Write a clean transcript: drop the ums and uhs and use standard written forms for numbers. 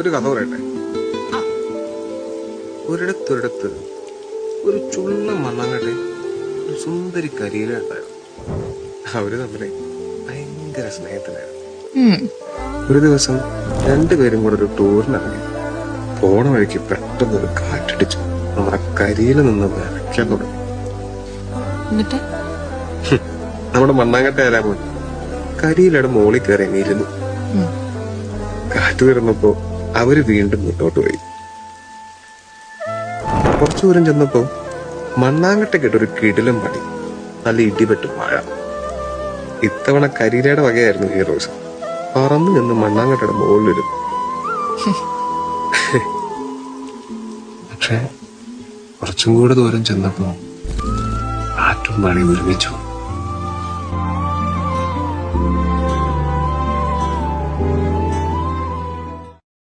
ഒരു കഥ പറയട്ടെ. ഒരിടത്തൊരിടത്ത് ഒരു ചുള്ള മണ്ണാങ്കട്ടെ ഒരു സുന്ദരി കരിയില ഉണ്ടായിരുന്നു. അവര് തമ്മില് ഭയങ്കര സ്നേഹത്തിലായിരുന്നു. ഒരു ദിവസം രണ്ടുപേരും കൂടെ ഒരു ടൂറിനിറങ്ങി. പോണ വഴിക്ക് പെട്ടെന്ന് ഒരു കാറ്റടിച്ചു നമ്മുടെ കരിയില നിന്ന് വിറയ്ക്കാൻ തുടങ്ങി. നമ്മുടെ മണ്ണാങ്കട്ട ആരാൻ പോയി കരിയിലയുടെ മോളിൽ കയറി ഇരുന്നു. കാറ്റ് തീർന്നപ്പോ അവര് വീണ്ടും മുന്നോട്ട് പോയി. കുറച്ചു ദൂരം ചെന്നപ്പോ മണ്ണാങ്കട്ട കേട്ടൊരു കിടിലം പണി, നല്ല ഇടിപെട്ടും മഴ. ഇത്തവണ കരിയിലയുടെ വകയായിരുന്നു ഈ റോസ്. പറന്നു നിന്ന് മണ്ണാങ്കട്ടയുടെ മുകളിലിരുന്നു. പക്ഷെ കുറച്ചും കൂടെ ദൂരം ചെന്നപ്പോ കാറ്റും മഴയും ഒരുമിച്ചു.